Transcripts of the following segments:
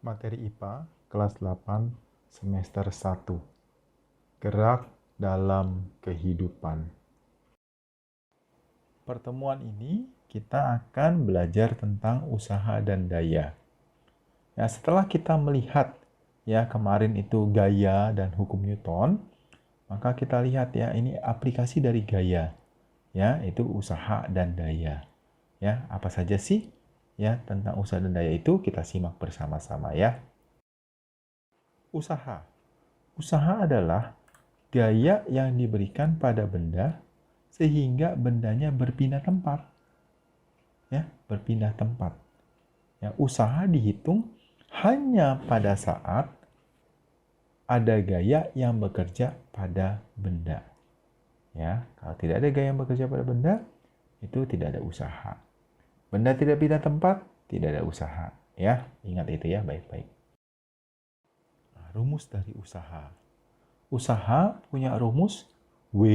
Materi IPA kelas 8 semester 1. Gerak dalam kehidupan. Pertemuan ini kita akan belajar tentang usaha dan daya. Ya, setelah kita melihat ya kemarin itu gaya dan hukum Newton, maka kita lihat ya ini aplikasi dari gaya. Ya, itu usaha dan daya. Ya, apa saja sih? Ya, tentang usaha dan daya itu kita simak bersama-sama ya. Usaha. Usaha adalah gaya yang diberikan pada benda sehingga bendanya berpindah tempat. Ya, berpindah tempat. Ya, usaha dihitung hanya pada saat ada gaya yang bekerja pada benda. Ya, kalau tidak ada gaya yang bekerja pada benda, itu tidak ada usaha. Benda tidak pindah tempat, tidak ada usaha. Ya, ingat itu ya baik-baik. Nah, rumus dari usaha. Usaha punya rumus W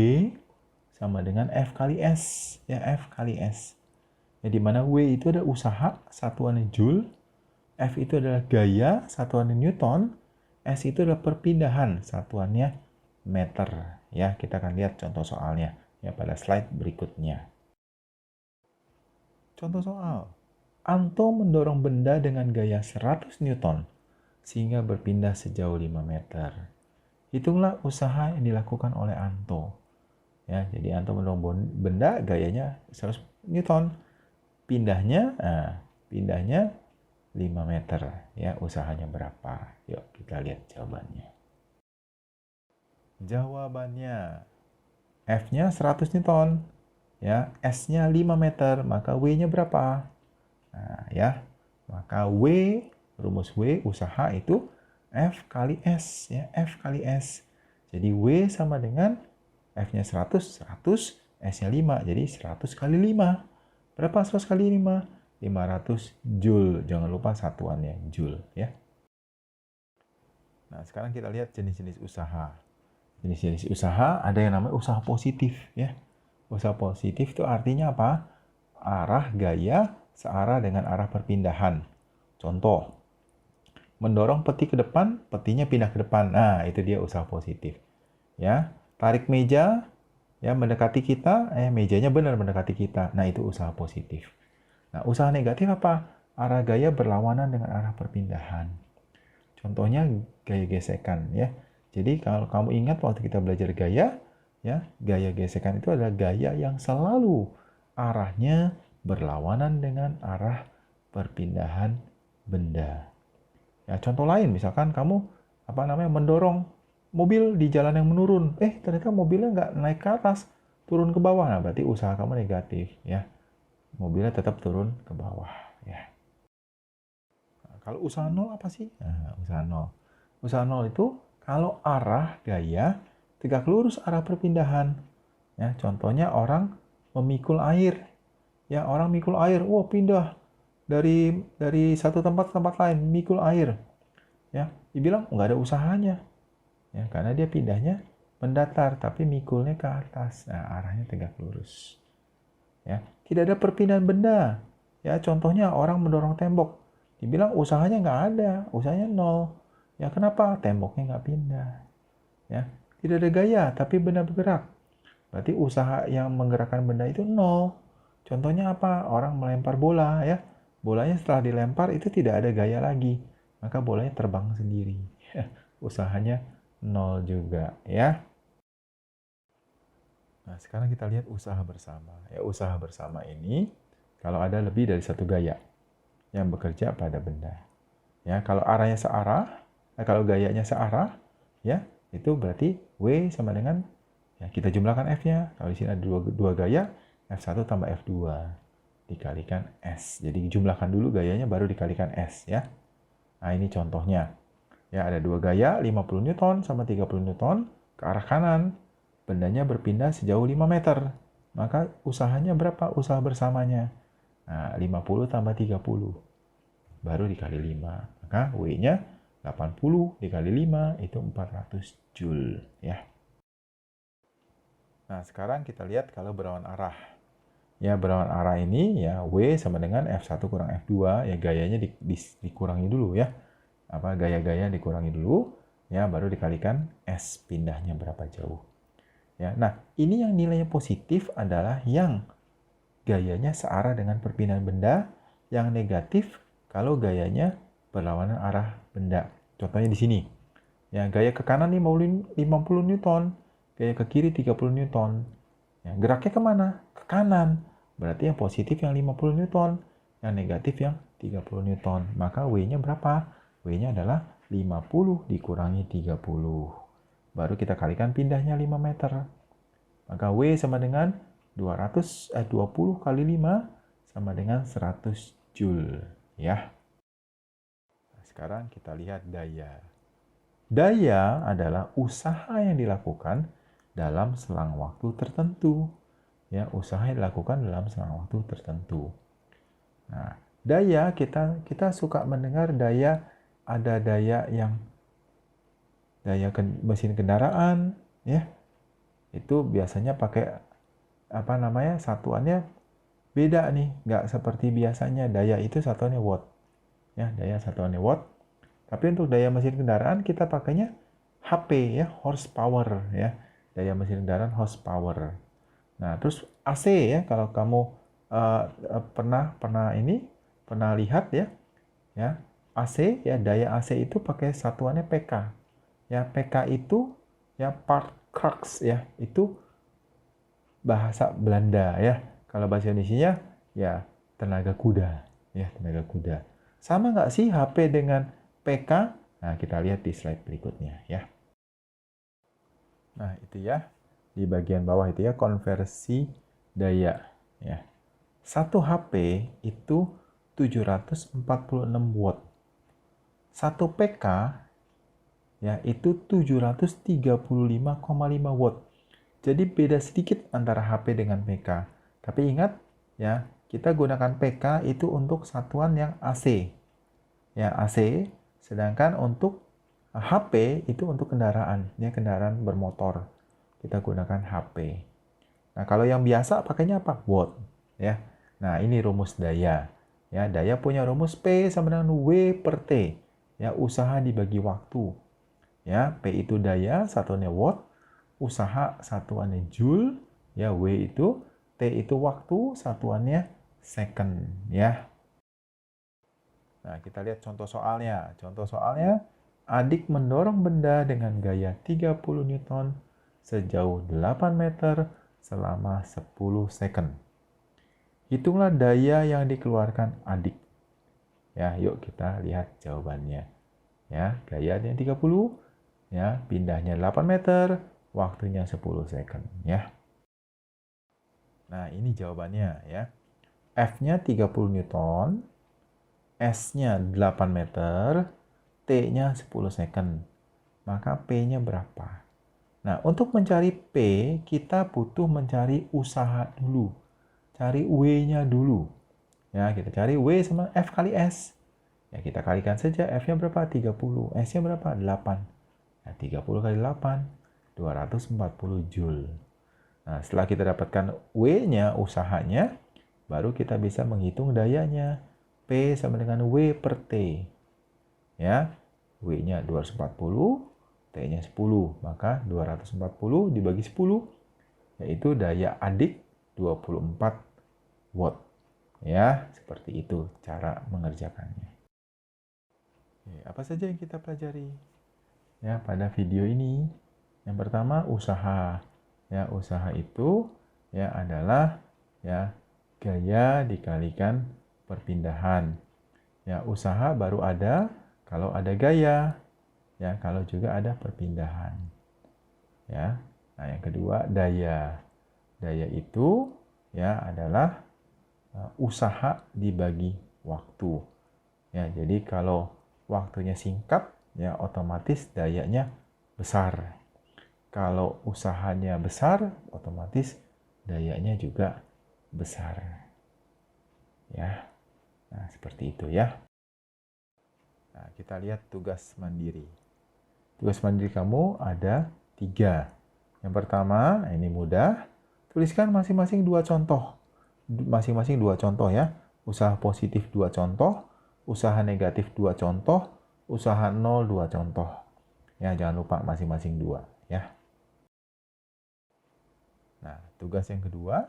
sama dengan F kali S. Ya, F kali S. Ya, di mana W itu adalah usaha, satuannya Joule. F itu adalah gaya, satuannya Newton. S itu adalah perpindahan, satuannya meter. Ya, kita akan lihat contoh soalnya ya pada slide berikutnya. Contoh soal. Anto mendorong benda dengan gaya 100 Newton sehingga berpindah sejauh 5 meter. Hitunglah usaha yang dilakukan oleh Anto. Ya, jadi Anto mendorong benda gayanya 100 Newton. Pindahnya 5 meter. Ya, usahanya berapa? Yuk kita lihat jawabannya. Jawabannya F-nya 100 Newton. Ya, S-nya 5 meter, maka W-nya berapa? Nah, ya. Maka W, rumus W usaha itu F kali S, ya, F kali S. Jadi W sama dengan F-nya 100, S-nya 5. Jadi 100 kali 5. Berapa 100 kali 5? 500 Joule. Jangan lupa satuannya Joule, ya. Nah, sekarang kita lihat jenis-jenis usaha. Jenis-jenis usaha ada yang namanya usaha positif, ya. Usaha positif itu artinya apa? Arah gaya searah dengan arah perpindahan. Contoh, mendorong peti ke depan, petinya pindah ke depan. Nah, itu dia usaha positif. Ya, tarik meja, ya mendekati kita, mejanya benar mendekati kita. Nah, itu usaha positif. Nah, usaha negatif apa? Arah gaya berlawanan dengan arah perpindahan. Contohnya gaya gesekan, ya. Jadi kalau kamu ingat waktu kita belajar gaya, ya, gaya gesekan itu adalah gaya yang selalu arahnya berlawanan dengan arah perpindahan benda. Ya, contoh lain misalkan kamu mendorong mobil di jalan yang menurun, ternyata mobilnya nggak naik ke atas, turun ke bawah. Nah, berarti usaha kamu negatif, ya. Mobilnya tetap turun ke bawah, ya. Nah, kalau usaha nol apa sih? Nah, usaha nol. Usaha nol itu kalau arah gaya tegak lurus arah perpindahan. Ya, contohnya orang memikul air. Ya, orang mikul air, pindah dari satu tempat ke tempat lain, mikul air. Ya, dibilang nggak ada usahanya. Ya, karena dia pindahnya mendatar, tapi mikulnya ke atas. Nah, arahnya tegak lurus. Ya, tidak ada perpindahan benda. Ya, contohnya orang mendorong tembok. Dibilang usahanya nggak ada, usahanya nol. Ya, kenapa? Temboknya nggak pindah. Ya, tidak ada gaya, tapi benda bergerak. Berarti usaha yang menggerakkan benda itu nol. Contohnya apa? Orang melempar bola, ya. Bolanya setelah dilempar itu tidak ada gaya lagi. Maka bolanya terbang sendiri. Usahanya nol juga, ya. Nah, sekarang kita lihat usaha bersama. Ya, usaha bersama ini kalau ada lebih dari satu gaya yang bekerja pada benda. Ya, kalau arahnya searah, kalau gayanya searah, ya, itu berarti W sama dengan ya, kita jumlahkan F-nya. Kalau di sini ada dua gaya, F1 tambah F2 dikalikan S. Jadi jumlahkan dulu gayanya baru dikalikan S, ya. Nah, ini contohnya. Ya, ada dua gaya, 50 Newton sama 30 Newton ke arah kanan. Bendanya berpindah sejauh 5 meter. Maka usahanya berapa? Usaha bersamanya. Nah, 50 tambah 30. Baru dikali 5. Maka W-nya 80 dikali 5 itu 400 Joule. Ya. Nah, sekarang kita lihat kalau berlawan arah. Ya, berlawan arah ini ya W sama dengan F1 kurang F2. Ya, gayanya dikurangi dulu ya. gaya-gaya dikurangi dulu, ya, baru dikalikan S pindahnya berapa jauh. Ya, nah, ini yang nilainya positif adalah yang gayanya searah dengan perpindahan benda, yang negatif kalau gayanya berlawanan arah benda. Contohnya di sini. Ya, gaya ke kanan 50 Newton, gaya ke kiri 30 Newton. Ya, geraknya kemana? Ke kanan. Berarti yang positif yang 50 Newton, yang negatif yang 30 Newton. Maka W-nya berapa? W-nya adalah 50 dikurangi 30. Baru kita kalikan pindahnya 5 meter. Maka W sama dengan 20 kali 5 sama dengan 100 Joule. Ya. Nah, sekarang kita lihat daya. Daya adalah usaha yang dilakukan dalam selang waktu tertentu. Ya, usaha yang dilakukan dalam selang waktu tertentu. Nah, daya kita suka mendengar daya, ada daya yang mesin kendaraan, ya. Itu biasanya pakai satuannya beda nih, nggak seperti biasanya. Daya itu satuannya watt. Ya, daya satuannya watt. Tapi untuk daya mesin kendaraan kita pakainya HP ya, horsepower ya. Daya mesin kendaraan horsepower. Nah, terus AC ya, kalau kamu pernah lihat ya, AC ya, daya AC itu pakai satuannya PK. Ya, PK itu ya part crux ya, itu bahasa Belanda ya. Kalau bahasa Indonesianya ya tenaga kuda ya, tenaga kuda. Sama nggak sih HP dengan PK? Nah, kita lihat di slide berikutnya ya. Nah, itu ya. Di bagian bawah itu ya, konversi daya ya. 1 HP itu 746 watt. 1 PK ya itu 735,5 watt. Jadi beda sedikit antara HP dengan PK. Tapi ingat ya, kita gunakan PK itu untuk satuan yang AC. Ya, AC, sedangkan untuk HP itu untuk kendaraan, ya kendaraan bermotor. Kita gunakan HP. Nah, kalau yang biasa pakainya apa? Watt, ya. Nah, ini rumus daya. Ya, daya punya rumus P sama dengan W per T. Ya, usaha dibagi waktu. Ya, P itu daya, satuannya watt, usaha satuannya joule, ya W itu, T itu waktu, satuannya second, ya. Nah, kita lihat contoh soalnya. Contoh soalnya, adik mendorong benda dengan gaya 30 Newton sejauh 8 meter selama 10 second. Hitunglah daya yang dikeluarkan adik. Ya, yuk kita lihat jawabannya. Ya, gayanya 30, ya, pindahnya 8 meter, waktunya 10 second ya. Nah, ini jawabannya ya. F-nya 30 Newton, S-nya 8 meter, T-nya 10 second. Maka P-nya berapa? Nah, untuk mencari P, kita butuh mencari usaha dulu. Cari W-nya dulu. Ya, kita cari W sama F kali S. Ya, kita kalikan saja. F-nya berapa? 30. S-nya berapa? 8. Nah, 30 kali 8. 240 Joule. Nah, setelah kita dapatkan W-nya, usahanya, baru kita bisa menghitung dayanya. P sama dengan W per T. Ya, W-nya 240, T-nya 10. Maka 240 dibagi 10, yaitu daya adik 24 watt. Ya, seperti itu cara mengerjakannya. Apa saja yang kita pelajari ya pada video ini? Yang pertama, usaha. Ya, usaha itu ya adalah ya gaya dikalikan perpindahan. Ya, usaha baru ada kalau ada gaya. Ya, kalau juga ada perpindahan. Ya. Nah, yang kedua, daya. Daya itu ya adalah usaha dibagi waktu. Ya, jadi kalau waktunya singkat, ya otomatis dayanya besar. Kalau usahanya besar, otomatis dayanya juga besar. Ya. Nah, seperti itu ya. Nah, kita lihat tugas mandiri. Tugas mandiri kamu ada 3. Yang pertama, ini mudah. Tuliskan masing-masing 2 contoh. Masing-masing 2 contoh ya. Usaha positif 2 contoh, usaha negatif 2 contoh, usaha 0, 2 contoh. Ya, jangan lupa masing-masing 2 ya. Nah, tugas yang kedua,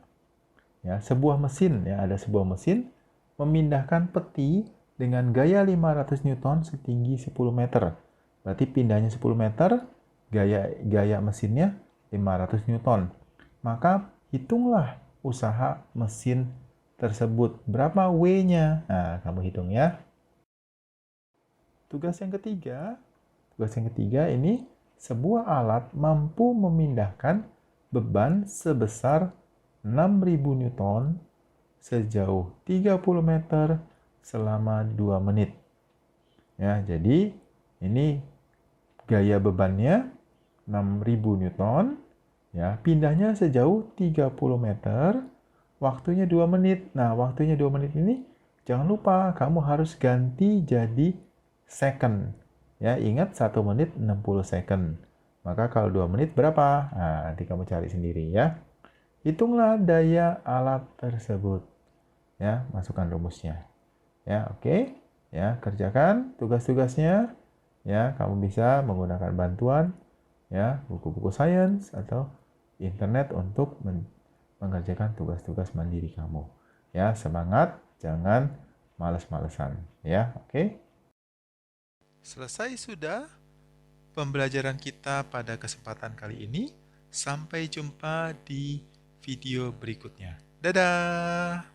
ya, sebuah mesin ya, ada sebuah mesin memindahkan peti dengan gaya 500 Newton setinggi 10 meter. Berarti pindahnya 10 meter, gaya mesinnya 500 Newton. Maka hitunglah usaha mesin tersebut. Berapa W-nya? Nah, kamu hitung ya. Tugas yang ketiga ini sebuah alat mampu memindahkan beban sebesar 6.000 Newton sejauh 30 meter selama 2 menit. Ya, jadi ini gaya bebannya 6.000 Newton, ya, pindahnya sejauh 30 meter, waktunya 2 menit. Nah, waktunya 2 menit ini jangan lupa kamu harus ganti jadi second. Ya, ingat 1 menit 60 second. Maka kalau 2 menit berapa? Nah, nanti kamu cari sendiri ya. Hitunglah daya alat tersebut. Ya, masukkan rumusnya. Ya, oke. Ya, kerjakan tugas-tugasnya. Ya, kamu bisa menggunakan bantuan ya, buku-buku sains atau internet untuk mengerjakan tugas-tugas mandiri kamu. Ya, semangat, jangan males-malesan. Ya, oke. Selesai sudah pembelajaran kita pada kesempatan kali ini. Sampai jumpa di video berikutnya. Dadah!